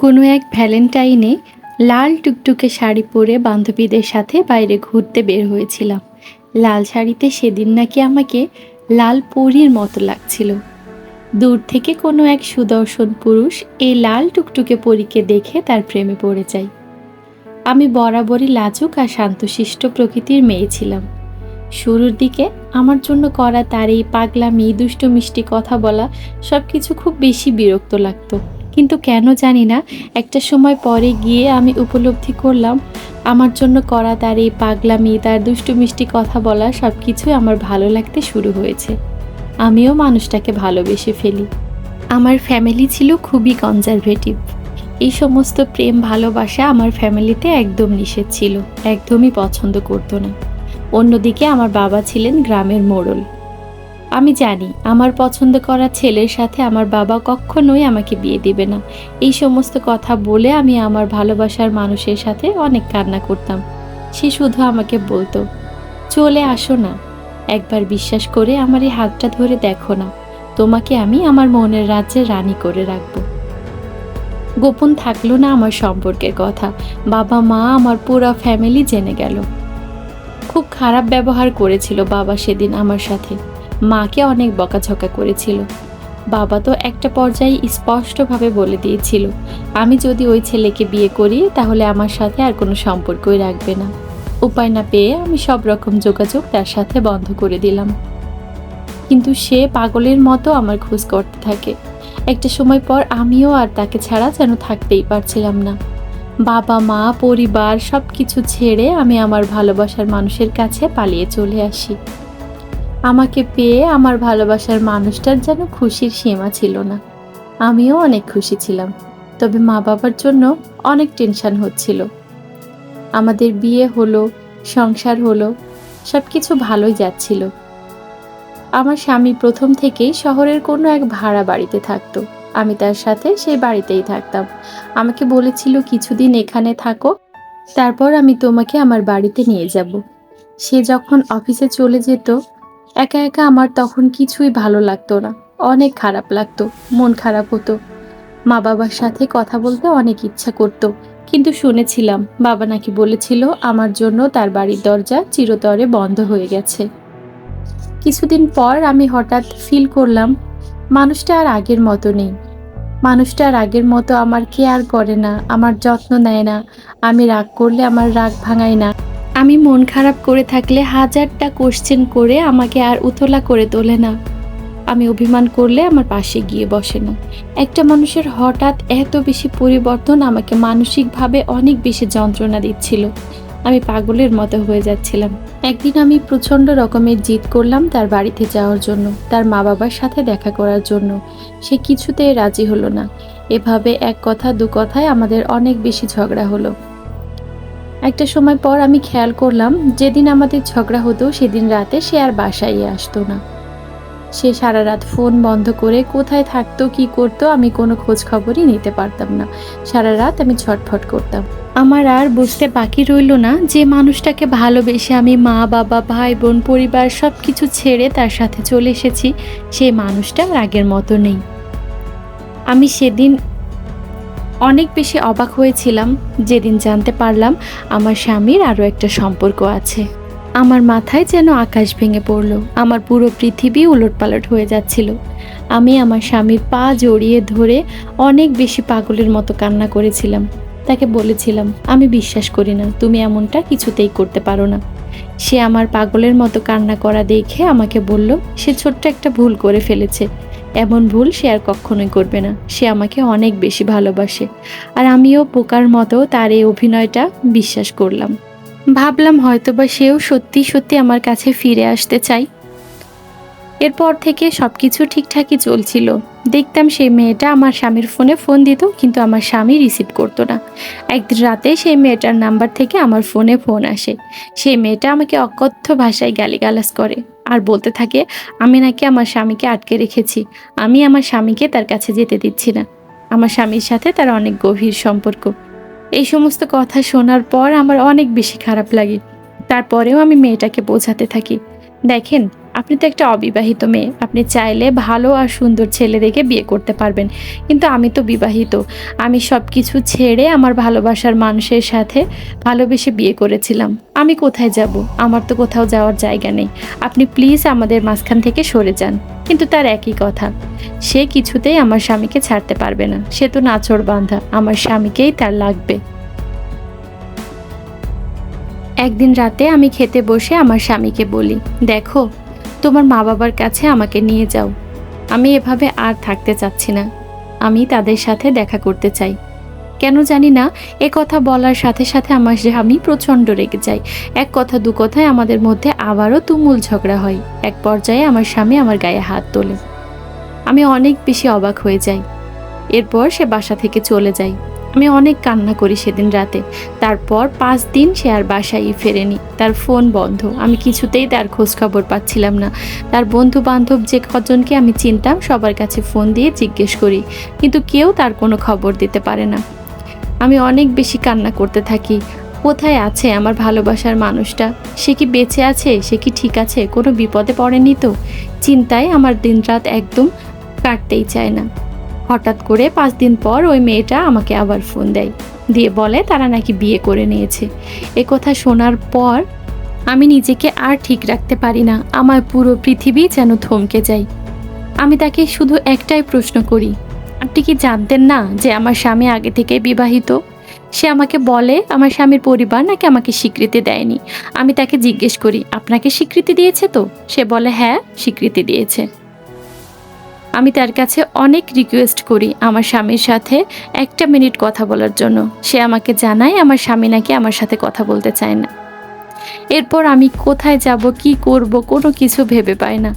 কোনো এক ভ্যালেন্টাইনে লাল টুকটুকে শাড়ি পরে বান্ধবীদের সাথে বাইরে ঘুরতে বের হয়েছিলাম। লাল শাড়িতে সেদিন নাকি আমাকে লাল পরীর মতো লাগছিল। দূর থেকে কোনো এক সুদর্শন পুরুষ এই লাল টুকটুকে পরীকে দেখে তার প্রেমে পড়ে যায়। আমি বরাবরই লাজুক আর শান্তশিষ্ট প্রকৃতির মেয়ে ছিলাম। শুরুর দিকে আমার জন্য করা তার এই পাগলামি, দুষ্টু মিষ্টি কথা বলা সবকিছু খুব বেশি বিরক্ত লাগতো। কিন্তু কেন জানি না, একটা সময় পরে গিয়ে আমি উপলব্ধি করলাম আমার জন্য করা তার এই পাগলামি, তার দুষ্টু মিষ্টি কথা বলা সবকিছুই আমার ভালো লাগতে শুরু হয়েছে। আমিও মানুষটাকে ভালোবেসে ফেলি। আমার ফ্যামিলি ছিল খুবই কনজারভেটিভ। এই সমস্ত প্রেম ভালোবাসা আমার ফ্যামিলিতে একদম নিষেধ ছিল, একদমই পছন্দ করতো না। অন্যদিকে আমার বাবা ছিলেন গ্রামের মোড়ল। আমি জানি আমার পছন্দ করা ছেলের সাথে আমার বাবা কখনোই আমাকে বিয়ে দিবে না। এই সমস্ত কথা বলে আমি আমার ভালোবাসার মানুষের সাথে অনেক কান্না করতাম। সে শুধু আমাকে বলতো, চলে আসো না, একবার বিশ্বাস করে আমার এই হাতটা ধরে দেখো না, তোমাকে আমি আমার মনের রাজ্যের রানী করে রাখবো। গোপন থাকলো না আমার সম্পর্কের কথা, বাবা মা আমার পুরো ফ্যামিলি জেনে গেল। খুব খারাপ ব্যবহার করেছিল বাবা সেদিন আমার সাথে। মাকে অনেক বকাঝকা করেছিল। বাবা তো একটা পর্যায়ে স্পষ্টভাবে বলে দিয়েছিল, আমি যদি ওই ছেলেকে বিয়ে করি তাহলে আমার সাথে আর কোনো সম্পর্কই রাখবে না। উপায় না পেয়ে আমি সব রকম যোগাযোগ তার সাথে বন্ধ করে দিলাম। কিন্তু সে পাগলের মতো আমার খোঁজ করতে থাকে। একটা সময় পর আমিও আর তাকে ছাড়া যেন থাকতেই পারছিলাম না। বাবা মা পরিবার সব কিছু ছেড়ে আমি আমার ভালোবাসার মানুষের কাছে পালিয়ে চলে আসি। আমাকে পেয়ে আমার ভালোবাসার মানুষটার যেন খুশির সীমা ছিল না। আমিও অনেক খুশি ছিলাম, তবে মা বাবার জন্য অনেক টেনশন হচ্ছিল। আমাদের বিয়ে হলো, সংসার হলো, সব কিছু ভালোই যাচ্ছিল। আমার স্বামী প্রথম থেকেই শহরের কোনো এক ভাড়া বাড়িতে থাকতো। আমি তার সাথে সেই বাড়িতেই থাকতাম। আমাকে বলেছিল, কিছুদিন এখানে থাকো, তারপর আমি তোমাকে আমার বাড়িতে নিয়ে যাব। সে যখন অফিসে চলে যেত, একা একা আমার তখন কিছুই ভালো লাগতো না, অনেক খারাপ লাগতো, মন খারাপ হতো। মা বাবার সাথে কথা বলতে অনেক ইচ্ছা করতো, কিন্তু শুনেছিলাম বাবা নাকি বলেছিল আমার জন্য তার বাড়ির দরজা চিরতরে বন্ধ হয়ে গেছে। কিছুদিন পর আমি হঠাৎ ফিল করলাম মানুষটা আর আগের মতো নেই। মানুষটা আর আগের মতো আমার কেয়ার করে না, আমার যত্ন নেয় না। আমি রাগ করলে আমার রাগ ভাঙায় না। আমি মন খারাপ করে থাকলে হাজারটা কোশ্চেন করে আমাকে আর উতলা করে তোলে না। আমি অভিমান করলে আমার পাশে গিয়ে বসে না। একটা মানুষের হঠাৎ এত বেশি পরিবর্তন আমাকে মানসিকভাবে অনেক বেশি যন্ত্রণা দিচ্ছিল। আমি পাগলের মতো হয়ে যাচ্ছিলাম। একদিন আমি প্রচণ্ড রকমের জিদ করলাম তার বাড়িতে যাওয়ার জন্য, তার মা বাবার সাথে দেখা করার জন্য। সে কিছুতেই রাজি হলো না। এভাবে এক কথা দু কথায় আমাদের অনেক বেশি ঝগড়া হলো। একটা সময় পর আমি খেয়াল করলাম, যেদিন আমাদের ঝগড়া হতো সেদিন রাতে সে আর বাসায় আসতো না। সে সারা রাত ফোন বন্ধ করে কোথায় থাকতো, কি করতো, আমি কোনো খোঁজ খবরই নিতে পারতাম না। সারা রাত আমি ছটফট করতাম। আমার আর বুঝতে বাকি রইল না যে মানুষটাকে ভালোবেসে আমি মা বাবা ভাই বোন পরিবার সব কিছু ছেড়ে তার সাথে চলে এসেছি, সেই মানুষটা আর আগের মতো নেই। আমি সেদিন অনেক বেশি অবাক হয়েছিলাম যেদিন জানতে পারলাম আমার স্বামীর আরও একটা সম্পর্ক আছে। আমার মাথায় যেন আকাশ ভেঙে পড়লো, আমার পুরো পৃথিবী উলটপালট হয়ে যাচ্ছিল। আমি আমার স্বামীর পা জড়িয়ে ধরে অনেক বেশি পাগলের মতো কান্না করেছিলাম। তাকে বলেছিলাম, আমি বিশ্বাস করি না, তুমি এমনটা কিছুতেই করতে পারো না। সে আমার পাগলের মতো কান্না করা দেখে আমাকে বলল, সে ছোট্ট একটা ভুল করে ফেলেছে, এমন ভুল সে আর কখনোই করবে না। সে আমাকে অনেক বেশি ভালোবাসে। আর আমিও বোকার মতো তার এই অভিনয়টা বিশ্বাস করলাম। ভাবলাম হয়তোবা সেও সত্যি সত্যি আমার কাছে ফিরে আসতে চায়। এরপর থেকে সবকিছু ঠিকঠাকই চলছিল। দেখতাম সেই মেয়েটা আমার স্বামীর ফোনে ফোন দিত, কিন্তু আমার স্বামী রিসিভ করতো না। একদিন রাতে সেই মেয়েটার নাম্বার থেকে আমার ফোনে ফোন আসে। সেই মেয়েটা আমাকে অকথ্য ভাষায় গালিগালাজ করে আর বলতে থাকে আমি নাকি আমার স্বামীকে আটকে রেখেছি, আমি আমার স্বামীকে তার কাছে যেতে দিচ্ছি না, আমার স্বামীর সাথে তার অনেক গভীর সম্পর্ক। এই সমস্ত কথা শোনার পর আমার অনেক বেশি খারাপ লাগে। তারপরেও আমি মেয়েটাকে বোঝাতে থাকি, দেখেন আপনি তো একটা অবিবাহিত মেয়ে, আপনি চাইলে ভালো আর সুন্দর ছেলে দেখে বিয়ে করতে পারবেন, কিন্তু আমি তো বিবাহিত। আমি সব কিছু ছেড়ে আমার ভালোবাসার মানুষের সাথে ভালোবেসে বিয়ে করেছিলাম। আমি কোথায় যাব? আমার তো কোথাও যাওয়ার জায়গা নেই। আপনি প্লিজ আমাদের মাঝখান থেকে সরে যান। কিন্তু তার একই কথা, সে কিছুতেই আমার স্বামীকে ছাড়তে পারবে না। সে তো নাছোড়বান্ধা, আমার স্বামীকেই তার লাগবে। একদিন রাতে আমি খেতে বসে আমার স্বামীকে বলি, দেখো, তোমার মা বাবার কাছে আমাকে নিয়ে যাও। আমি এভাবে আর থাকতে চাচ্ছি না। আমি তাদের সাথে দেখা করতে চাই। কেন জানি না, এ কথা বলার সাথে সাথে আমার স্বামী প্রচণ্ড রেগে যায়। এক কথা দু কথায় আমাদের মধ্যে আবারও তুমুল ঝগড়া হয়। এক পর্যায়ে আমার স্বামী আমার গায়ে হাত তোলে। আমি অনেক বেশি অবাক হয়ে যাই। এরপর সে বাসা থেকে চলে যায়। আমি অনেক কান্না করি সেদিন রাতে। তারপর 5 দিন সে আর বাসায় ফেরেনি। তার ফোন বন্ধ। আমি কিছুতেই তার খোঁজ খবর পাচ্ছিলাম না। তার বন্ধু বান্ধব যে কজনকে আমি চিনতাম সবার কাছে ফোন দিয়ে জিজ্ঞেস করি, কিন্তু কেউ তার কোনো খবর দিতে পারে না। আমি অনেক বেশি কান্না করতে থাকি। কোথায় আছে আমার ভালোবাসার মানুষটা? সে কি বেঁচে আছে? সে কি ঠিক আছে? কোনো বিপদে পড়েনি তো? চিন্তায় আমার দিনরাত একদম কাটতেই চায় না। হঠাৎ করে 5 দিন পর ওই মেয়েটা আমাকে আবার ফোন দেয়, দিয়ে বলে তারা নাকি বিয়ে করে নিয়েছে। এ কথা শোনার পর আমি নিজেকে আর ঠিক রাখতে পারি না। আমার পুরো পৃথিবী যেন থমকে যায়। আমি তাকে শুধু একটাই প্রশ্ন করি, আপনি কি জানতেন না যে আমার স্বামী আগে থেকে বিবাহিত? সে আমাকে বলে আমার স্বামীর পরিবার নাকি আমাকে স্বীকৃতি দেয়নি। আমি তাকে জিজ্ঞেস করি, আপনাকে স্বীকৃতি দিয়েছে তো? সে বলে হ্যাঁ, স্বীকৃতি দিয়েছে। আমি তার কাছে অনেক রিকোয়েস্ট করি আমার স্বামীর সাথে 1টা মিনিট কথা বলার জন্য। সে আমাকে জানায় আমার স্বামী নাকি আমার সাথে কথা বলতে চায় না। এরপর আমি কোথায় যাব, কি করব, কোনো কিছু ভেবে পাই না।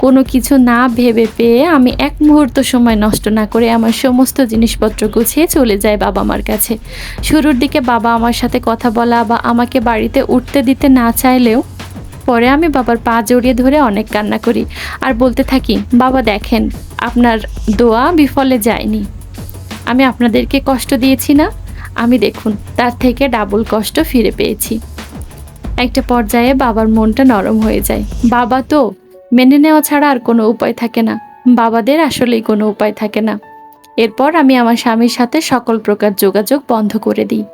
কোনো কিছু না ভেবে পেয়ে আমি এক মুহূর্ত সময় নষ্ট না করে আমার সমস্ত জিনিসপত্র গুছিয়ে চলে যাই বাবা মার কাছে। শুরুর দিকে বাবা আমার সাথে কথা বলা বা আমাকে বাড়িতে উঠতে দিতে না চাইলেও পরে আমি বাবার পা জড়িয়ে ধরে অনেক কান্না করি আর বলতে থাকি, বাবা দেখেন, আপনার দোয়া বিফলে যায়নি। আমি আপনাদেরকে কষ্ট দিয়েছি না, আমি দেখুন তার থেকে ডাবল কষ্ট ফিরে পেয়েছি। একটা পর্যায়ে বাবার মনটা নরম হয়ে যায়। বাবা তো মেনে নেওয়া ছাড়া আর কোনো উপায় থাকে না। বাবাদের আসলেই কোনো উপায় থাকে না। এরপর আমি আমার স্বামীর সাথে সকল প্রকার যোগাযোগ বন্ধ করে দিই।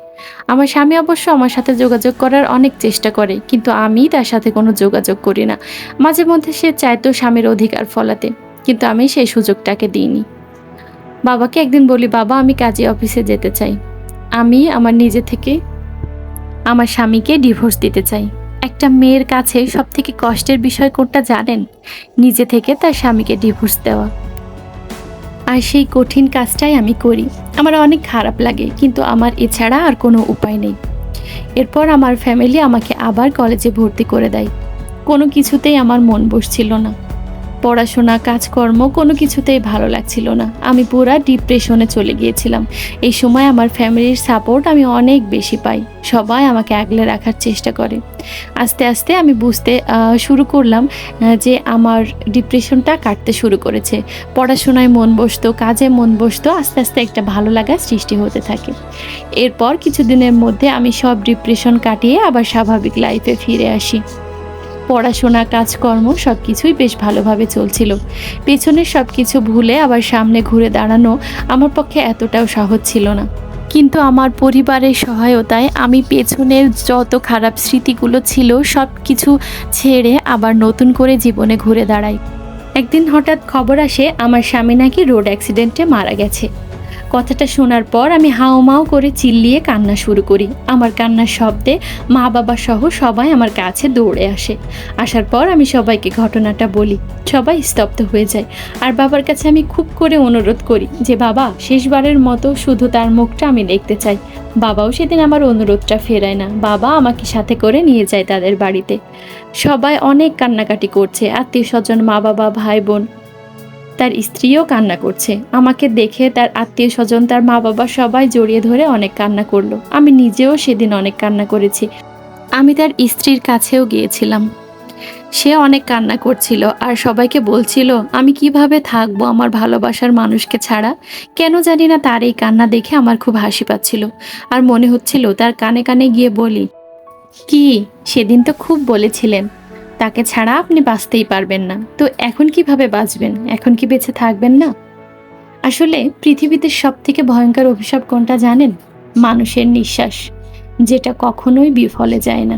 আমার স্বামী অবশ্য আমার সাথে যোগাযোগ করার অনেক চেষ্টা করে, কিন্তু আমি তার সাথে কোনো যোগাযোগ করি না। মাঝে মধ্যে সে চাইতো স্বামীর অধিকার ফলাতে, কিন্তু আমি সেই সুযোগটাকে দিইনি। বাবাকে একদিন বলি, বাবা আমি কাজী অফিসে যেতে চাই। আমি আমার নিজে থেকে আমার স্বামীকে ডিভোর্স দিতে চাই। একটা মেয়ের কাছে সবথেকে কষ্টের বিষয় কোনটা জানেন? নিজে থেকে তার স্বামীকে ডিভোর্স দেওয়া। আর সেই কঠিন কাজটাই আমি করি। আমার অনেক খারাপ লাগে, কিন্তু আমার এছাড়া আর কোনো উপায় নেই। এরপর আমার ফ্যামিলি আমাকে আবার কলেজে ভর্তি করে দেয়। কোনো কিছুতেই আমার মন বসছিল না। পড়াশোনা, কাজকর্ম কোনো কিছুতেই ভালো লাগছিল না। আমি পুরা ডিপ্রেশনে চলে গিয়েছিলাম। এই সময় আমার ফ্যামিলির সাপোর্ট আমি অনেক বেশি পাই। সবাই আমাকে আগলে রাখার চেষ্টা করে। আস্তে আস্তে আমি বুঝতে শুরু করলাম যে আমার ডিপ্রেশনটা কাটতে শুরু করেছে। পড়াশোনায় মন বসতো, কাজে মন বসতো। আস্তে আস্তে একটা ভালো লাগা সৃষ্টি হতে থাকে। এরপর কিছুদিনের মধ্যে আমি সব ডিপ্রেশন কাটিয়ে আবার স্বাভাবিক লাইফে ফিরে আসি। পড়াশোনা, কাজকর্ম সব কিছুই বেশ ভালোভাবে চলছিল। পেছনের সব কিছু ভুলে আবার সামনে ঘুরে দাঁড়ানো আমার পক্ষে এতটাও সহজ ছিল না। কিন্তু আমার পরিবারের সহায়তায় আমি পেছনের যত খারাপ স্মৃতিগুলো ছিল সব কিছু ছেড়ে আবার নতুন করে জীবনে ঘুরে দাঁড়াই। একদিন হঠাৎ খবর আসে আমার স্বামী নাকি রোড অ্যাক্সিডেন্টে মারা গেছে। কথাটা শোনার পর আমি হাউমাউ করে চিল্লিয়ে কান্না শুরু করি। আমার কান্নার শব্দে মা বাবা সহ সবাই আমার কাছে দৌড়ে আসে। আসার পর আমি সবাইকে ঘটনাটা বলি। সবাই স্তব্ধ হয়ে যায়। আর বাবার কাছে আমি খুব করে অনুরোধ করি যে বাবা, শেষবারের মতো শুধু তার মুখটা আমি দেখতে চাই। বাবাও সেদিন আমার অনুরোধটা ফেরায় না। বাবা আমাকে সাথে করে নিয়ে যায় তাদের বাড়িতে। সবাই অনেক কান্নাকাটি করছে, আত্মীয় স্বজন, মা বাবা, ভাই বোন। তার স্ত্রীও কান্না করছে। আমাকে দেখে তার আত্মীয় স্বজন, তার মা বাবা সবাই জড়িয়ে ধরে অনেক কান্না করলো। আমি নিজেও সেদিন অনেক কান্না করেছি। আমি তার স্ত্রীর কাছেও গিয়েছিলাম। সে অনেক কান্না করছিল আর সবাইকে বলছিল আমি কিভাবে থাকবো আমার ভালোবাসার মানুষকে ছাড়া। কেন জানি না তার এই কান্না দেখে আমার খুব হাসি পাচ্ছিল। আর মনে হচ্ছিল তার কানে কানে গিয়ে বলি, কি সেদিন তো খুব বলেছিলেন তাকে ছাড়া আপনি বাঁচতেই পারবেন না। তো এখন কিভাবে বাঁচবেন? এখন কি বেঁচে থাকবেন না? আসলে পৃথিবীতে সবথেকে ভয়ঙ্কর অভিশাপ কোনটা জানেন? মানুষের নিঃশ্বাস, যেটা কখনোই বিফলে যায় না।